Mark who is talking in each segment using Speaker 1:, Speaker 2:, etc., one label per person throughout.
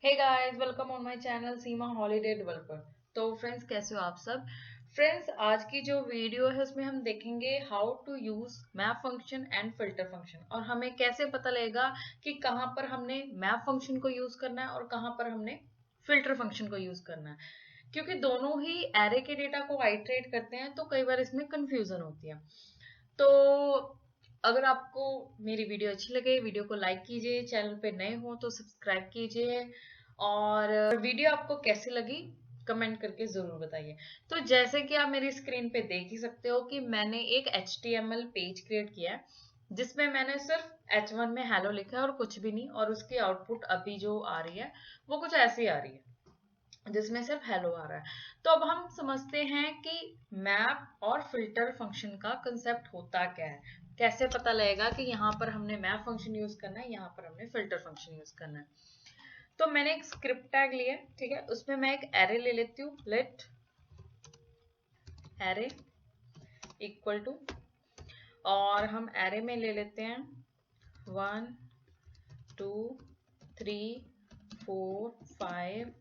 Speaker 1: Hey guys, welcome on my channel Seema holiday developer. तो friends, कैसे हो आप सब। फ्रेंड्स, आज की जो वीडियो है उसमें हम देखेंगे how to use map function and filter function, और हमें कैसे पता लगेगा कि कहाँ पर हमने मैप फंक्शन को यूज करना है और कहाँ पर हमने फिल्टर फंक्शन को यूज करना है। क्योंकि दोनों ही एरे के डेटा को आइटरेट करते हैं तो कई बार इसमें कंफ्यूजन होती है। तो अगर आपको मेरी वीडियो अच्छी लगे, वीडियो को लाइक कीजिए, चैनल पे नए हो तो सब्सक्राइब कीजिए, और वीडियो आपको कैसी लगी कमेंट करके जरूर बताइए। तो जैसे कि आप मेरी स्क्रीन पे देख ही सकते हो कि मैंने एक HTML पेज क्रिएट किया है जिसमें मैंने सिर्फ H1 में हेलो लिखा है और कुछ भी नहीं, और उसकी आउटपुट अभी जो आ रही है वो कुछ ऐसी आ रही है जिसमें सिर्फ हेलो आ रहा है। तो अब हम समझते हैं कि मैप और फिल्टर फंक्शन का कंसेप्ट होता क्या है, कैसे पता लगेगा कि यहाँ पर हमने मैप फंक्शन यूज करना है, यहाँ पर हमने फिल्टर फंक्शन यूज करना है। तो मैंने एक स्क्रिप्ट टैग लिया, ठीक है, उसमें मैं एक एरे ले लेती हूँ, लेट एरे इक्वल टू, और हम एरे में ले लेते हैं 1 2 3 4 5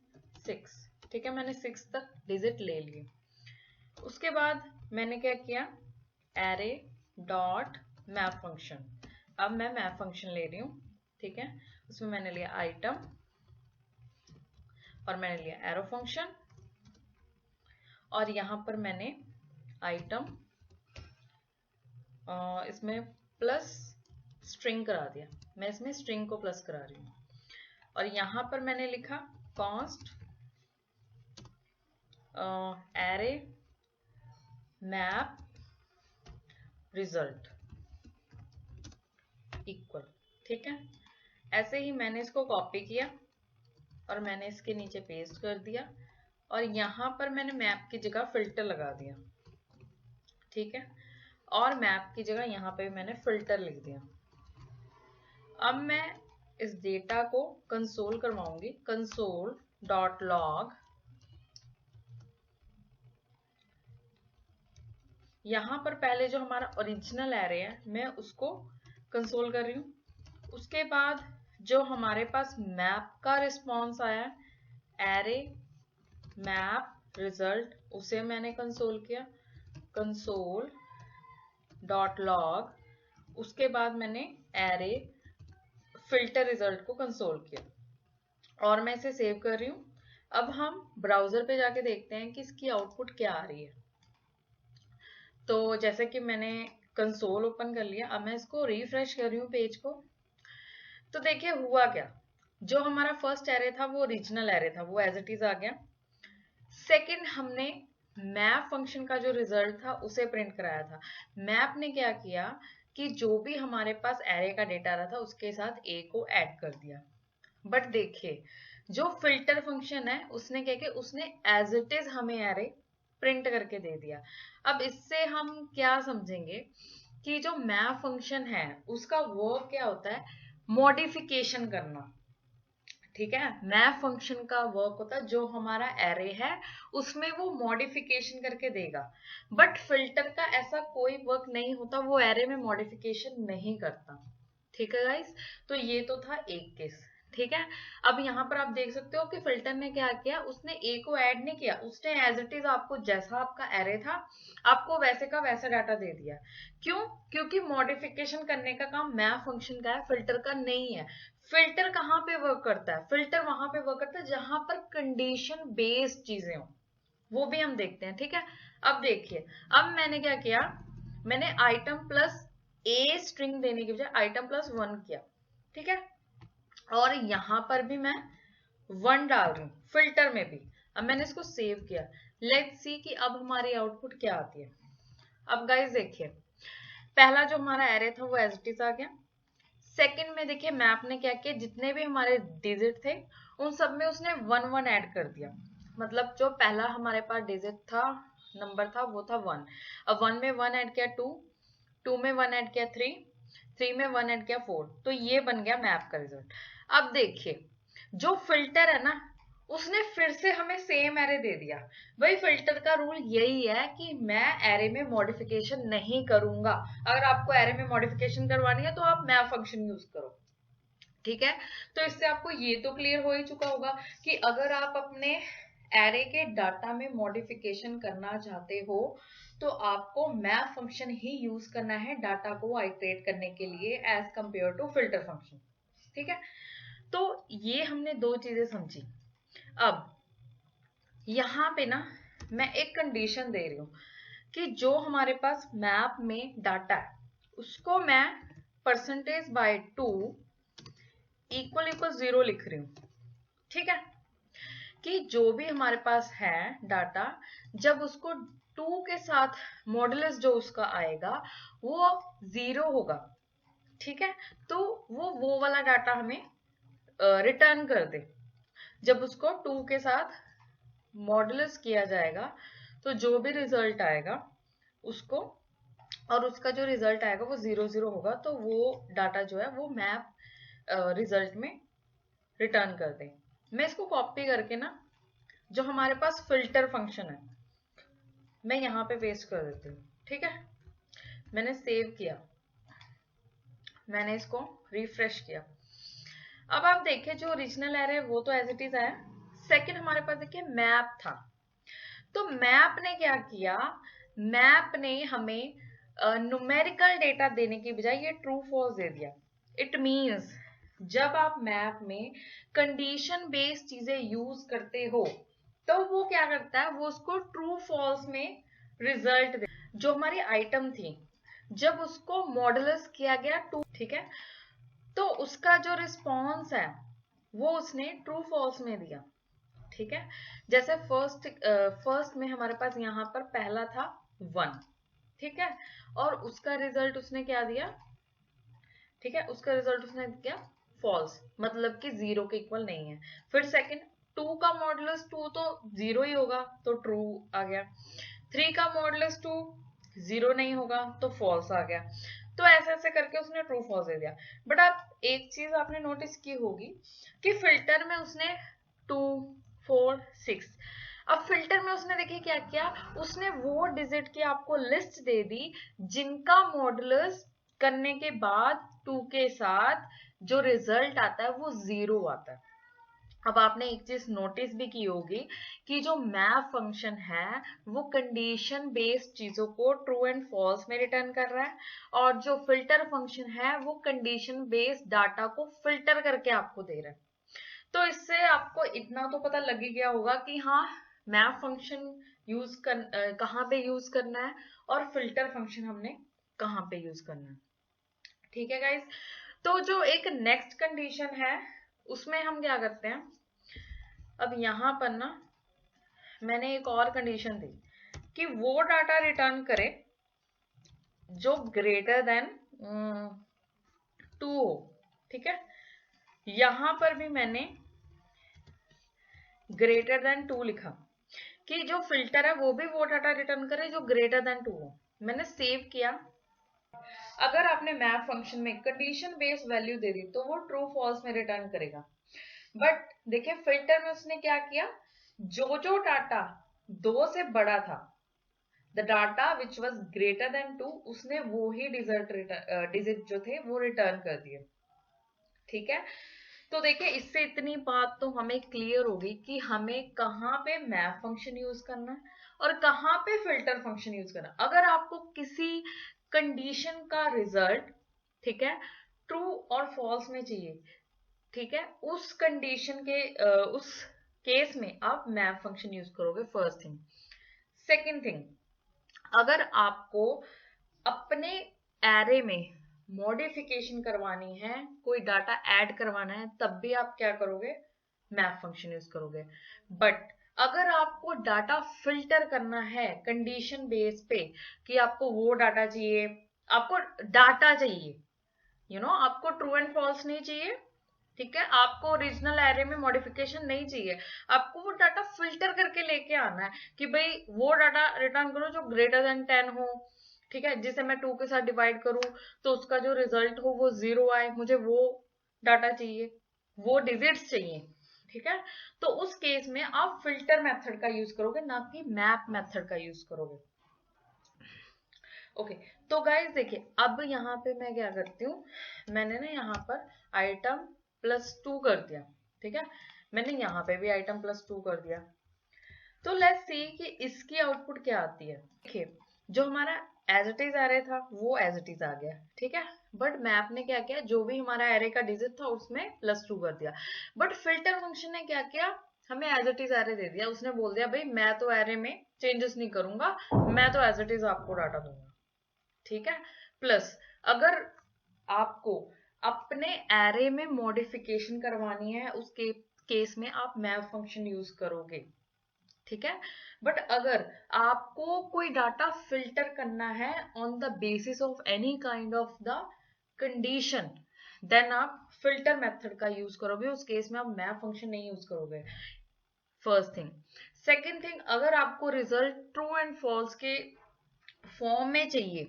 Speaker 1: 6। ठीक है, मैंने 6 तक डिजिट ले लिए। उसके बाद मैंने क्या किया, एरे डॉट मैप फंक्शन। अब मैं मैप फंक्शन ले रही हूँ, ठीक है। उसमें मैंने लिया आइटम और मैंने लिया एरो फंक्शन, और यहां पर मैंने आइटम इसमें प्लस स्ट्रिंग करा दिया। मैं इसमें स्ट्रिंग को प्लस करा रही हूँ, और यहां पर मैंने लिखा const array map result equal. ठीक है, ऐसे ही मैंने इसको कॉपी किया और मैंने इसके नीचे पेस्ट कर दिया, और यहां पर मैंने मैप की जगह फिल्टर लगा दिया। ठीक है, और मैप की जगह यहाँ पे मैंने फिल्टर लिख दिया। अब मैं इस डेटा को कंसोल करवाऊंगी, कंसोल डॉट लॉग। यहाँ पर पहले जो हमारा ओरिजिनल एरे है मैं उसको कंसोल कर रही हूँ। उसके बाद जो हमारे पास मैप का रिस्पॉन्स आया है, एरे मैप रिजल्ट, उसे मैंने कंसोल किया, कंसोल डॉट लॉग। उसके बाद मैंने एरे फिल्टर रिजल्ट को कंसोल किया, और मैं इसे सेव कर रही हूँ। अब हम ब्राउजर पे जाके देखते हैं कि इसकी आउटपुट क्या आ रही है। तो जैसे कि मैंने कंसोल ओपन कर लिया, अब मैं इसको रिफ्रेश कर रही हूँ पेज को। तो देखिए हुआ क्या, जो हमारा फर्स्ट एरे था वो ओरिजिनल एरे था, वो एज इट इज आ गया। सेकंड, हमने मैप फंक्शन का जो रिजल्ट था उसे प्रिंट कराया था। मैप ने क्या किया कि जो भी हमारे पास एरे का डेटा रहा था उसके साथ ए को ऐड कर दिया। बट देखिए, जो फिल्टर फंक्शन है उसने क्या किया, उसने एज इट इज हमें एरे प्रिंट करके दे दिया। अब इससे हम क्या समझेंगे कि जो मैप फंक्शन है उसका वर्क क्या होता है, मॉडिफिकेशन करना। ठीक है, मैप फंक्शन का वर्क होता है जो हमारा एरे है उसमें वो मॉडिफिकेशन करके देगा। बट फिल्टर का ऐसा कोई वर्क नहीं होता, वो एरे में मॉडिफिकेशन नहीं करता। ठीक है गाइस, तो ये तो था एक केस। ठीक है, अब यहाँ पर आप देख सकते हो कि फिल्टर ने क्या किया, उसने ए को ऐड नहीं किया, उसने एज इट इज आपको जैसा आपका एरे था आपको वैसे का वैसा डाटा दे दिया। क्यों? क्योंकि मॉडिफिकेशन करने का काम मैप फंक्शन का है, फिल्टर का नहीं है। फिल्टर कहाँ पे वर्क करता है, फिल्टर वहां पे वर्क करता है जहां पर कंडीशन बेस्ड चीजें हो, वो भी हम देखते हैं। ठीक है, अब देखिए, अब मैंने क्या किया, मैंने आइटम प्लस ए स्ट्रिंग देने की बजाय आइटम प्लस 1 किया। ठीक है, और यहां पर भी मैं 1 डाल रही हूँ, फिल्टर में भी। अब मैंने इसको सेव किया, लेट्स सी कि अब हमारी आउटपुट क्या आती है। अब गाइस देखिए, पहला जो हमारा एरे था वो एज इट इज आ गया। सेकंड में देखिए मैप ने क्या किया, जितने भी हमारे डिजिट थे उन सब में उसने 1 1 ऐड कर दिया। मतलब जो पहला हमारे पास डिजिट था, नंबर था, वो था 1। अब 1 में 1 ऐड किया 2, 2 में 1 ऐड किया 3, 3 में 1 ऐड किया 4, तो ये बन गया मैप का रिजल्ट। अब देखिए, जो फिल्टर है ना उसने फिर से हमें सेम एरे दे दिया। वही फिल्टर का रूल यही है कि मैं एरे में मॉडिफिकेशन नहीं करूंगा। अगर आपको एरे में मॉडिफिकेशन करवानी है तो आप मैप फंक्शन यूज करो। ठीक है, तो इससे आपको ये तो क्लियर हो ही चुका होगा कि अगर आप अपने एरे के डाटा में मॉडिफिकेशन करना चाहते हो तो आपको मैप फंक्शन ही यूज करना है डाटा को आइटरेट करने के लिए as compare to filter function. ठीक है, तो ये हमने दो चीजें समझी। अब यहां पे ना मैं एक कंडीशन दे रही हूं कि जो हमारे पास मैप में डाटा है उसको मैं परसेंटेज बाय 2 इक्वल इक्वल 0 लिख रही हूं। ठीक है, कि जो भी हमारे पास है डाटा, जब उसको 2 के साथ मॉडुलस जो उसका आएगा वो 0 होगा। ठीक है, तो वो वाला डाटा हमें रिटर्न कर दे। जब उसको 2 के साथ मॉडुलस किया जाएगा तो जो भी रिजल्ट आएगा उसको, और उसका जो रिजल्ट आएगा वो 0 होगा, तो वो डाटा जो है वो मैप रिजल्ट में रिटर्न कर दे। मैं इसको कॉपी करके ना जो हमारे पास फिल्टर फंक्शन है मैं यहाँ पे पेस्ट कर देती हूँ। ठीक है, मैंने सेव किया, मैंने इसको रिफ्रेश किया। अब आप देखिए जो ओरिजिनल एरे वो तो एज इट इज आया। सेकंड हमारे पास देखिए मैप था, तो मैप ने क्या किया, मैप ने हमें न्यूमेरिकल डेटा देने की बजाय ये ट्रू फॉल्स दे दिया। इट मींस जब आप मैप में कंडीशन बेस्ड चीजें यूज करते हो तो वो क्या करता है, वो उसको ट्रू फॉल्स में रिजल्ट दे। जो हमारी आइटम थी जब उसको मॉडुलस किया गया 2, ठीक है, तो उसका जो रिस्पॉन्स है वो उसने ट्रू फॉल्स में दिया। ठीक है, जैसे फर्स्ट में हमारे पास यहाँ पर पहला था 1, ठीक है, और उसका रिजल्ट उसने क्या दिया, ठीक है, उसका रिजल्ट उसने क्या, फॉल्स, मतलब कि 0 के इक्वल नहीं है। फिर सेकंड 2 का मॉडुलस 2 तो 0 ही होगा तो ट्रू आ गया। 3 का मॉडुलस 2 0 नहीं होगा तो फॉल्स आ गया। तो ऐसे ऐसे करके उसने ट्रू फॉल्स दे दिया। बट आप एक चीज आपने नोटिस की होगी कि फिल्टर में उसने 2, 4, 6, अब फिल्टर में उसने देखिए क्या किया, उसने वो डिजिट की आपको लिस्ट दे दी जिनका मॉडुलस करने के बाद 2 के साथ जो रिजल्ट आता है वो 0 आता है। अब आपने एक चीज नोटिस भी की होगी कि जो मैप फंक्शन है वो कंडीशन बेस्ड चीजों को ट्रू एंड फॉल्स में रिटर्न कर रहा है, और जो फिल्टर फंक्शन है वो कंडीशन बेस्ड डाटा को फिल्टर करके आपको दे रहा है। तो इससे आपको इतना तो पता लग ही गया होगा कि हाँ, मैप फंक्शन कहाँ पे यूज करना है और फिल्टर फंक्शन हमने कहाँ पे यूज करना है। ठीक है गाइज, तो जो एक नेक्स्ट कंडीशन है उसमें हम क्या करते हैं, अब यहाँ पर ना मैंने एक और कंडीशन दी कि वो डाटा रिटर्न करे जो ग्रेटर देन 2 हो। ठीक है, यहां पर भी मैंने ग्रेटर देन 2 लिखा कि जो फिल्टर है वो भी वो डाटा रिटर्न करे जो ग्रेटर देन 2 हो। मैंने सेव किया। अगर आपने मैप फंक्शन में कंडीशन बेस्ड वैल्यू दे दी तो वो ट्रू फॉल्स में रिटर्न करेगा। बट देखिए फिल्टर में उसने क्या किया, जो डाटा 2 से बड़ा था, the data which was greater than 2, उसने वो ही डिजिट जो थे वो रिटर्न कर दिए। ठीक है, तो देखिए इससे इतनी बात तो हमें क्लियर होगी कि हमें कहाँ पे मैप फंक्शन यूज करना है और कहाँ पे फिल्टर फंक्शन यूज करना है। अगर आपको किसी कंडीशन का रिजल्ट, ठीक है, ट्रू और फॉल्स में चाहिए, ठीक है, उस कंडीशन के उस केस में आप मैप फंक्शन यूज करोगे, फर्स्ट थिंग। सेकंड थिंग, अगर आपको अपने एरे में मॉडिफिकेशन करवानी है, कोई डाटा ऐड करवाना है, तब भी आप क्या करोगे, मैप फंक्शन यूज करोगे। बट अगर आपको डाटा फिल्टर करना है कंडीशन बेस पे कि आपको वो डाटा चाहिए, आपको डाटा चाहिए, आपको ट्रू एंड फॉल्स नहीं चाहिए, ठीक है, आपको ओरिजिनल एरे में मॉडिफिकेशन नहीं चाहिए, आपको वो डाटा फिल्टर करके लेके आना है कि भाई वो डाटा रिटर्न करो जो ग्रेटर देन 10 हो, ठीक है, जिसे मैं 2 के साथ डिवाइड करूं तो उसका जो रिजल्ट हो वो 0 आए, मुझे वो डाटा चाहिए, वो डिजिट्स चाहिए। ठीक है, तो उस केस में आप फिल्टर मेथड का यूज करोगे, ना कि मैप मेथड का यूज करोगे। ओके, तो गाइज देखिए अब यहाँ पे मैं क्या करती हूँ, मैंने ना यहाँ पर आइटम +2 कर दिया, ठीक है। मैंने यहाँ पे भी आइटम +2 कर दिया। तो लेट्स सी कि इसकी आउटपुट क्या आती है। देखिए, जो हमारा एज इट इज एरे था वो एज इट इज आ गया, ठीक है। बट मैप ने क्या किया, जो भी हमारा एरे का डिजिट था उसमें +2 कर दिया। बट फिल्टर फंक्शन ने क्या किया, हमें एज इट इज एरे दे दिया। उसने बोल दिया भाई मैं तो एरे में चेंजेस नहीं करूंगा, मैं तो एज इट इज आपको डाटा दूंगा, ठीक है। प्लस अगर आपको अपने एरे में मॉडिफिकेशन करवानी है, उस केस में आप मैप फंक्शन यूज करोगे, ठीक है। बट अगर आपको कोई डाटा फिल्टर करना है on the basis of any kind of the condition, then आप फिल्टर मेथड का यूज करोगे। उस केस में आप मैप फंक्शन नहीं यूज करोगे, फर्स्ट थिंग। सेकेंड थिंग, अगर आपको रिजल्ट ट्रू एंड फॉल्स के फॉर्म में चाहिए,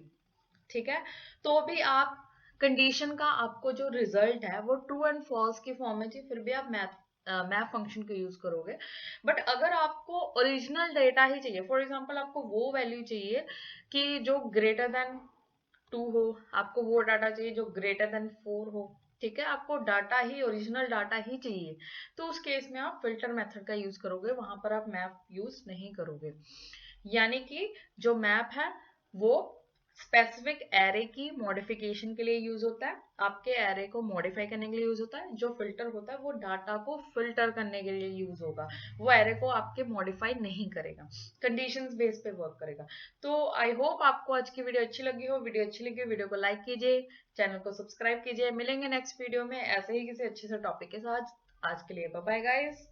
Speaker 1: ठीक है, तो भी आप कंडीशन का आपको जो रिजल्ट है वो ट्रू एंड फॉल्स की फॉर्म में चाहिए, फिर भी आप मैप फंक्शन को यूज करोगे। बट अगर आपको ओरिजिनल डेटा ही चाहिए, फॉर एग्जांपल आपको वो वैल्यू चाहिए कि जो ग्रेटर देन 2 हो, आपको वो डाटा चाहिए जो ग्रेटर देन 4 हो, ठीक है, आपको डाटा ही ओरिजिनल डाटा ही चाहिए, तो उस केस में आप फिल्टर मेथड का यूज करोगे, वहां पर आप मैप यूज नहीं करोगे। यानी कि जो मैप है वो स्पेसिफिक एरे की मॉडिफिकेशन के लिए यूज होता है, आपके एरे को मॉडिफाई करने के लिए यूज होता है। जो फिल्टर होता है वो डाटा को फिल्टर करने के लिए यूज होगा, वो एरे को आपके मॉडिफाई नहीं करेगा, कंडीशंस बेस पे वर्क करेगा। तो आई होप आपको आज की वीडियो अच्छी लगी हो। वीडियो अच्छी लगी हो वीडियो को लाइक कीजिए, चैनल को सब्सक्राइब कीजिए। मिलेंगे नेक्स्ट वीडियो में ऐसे ही किसी अच्छे से टॉपिक के साथ। आज के लिए बाय बाय गाइस।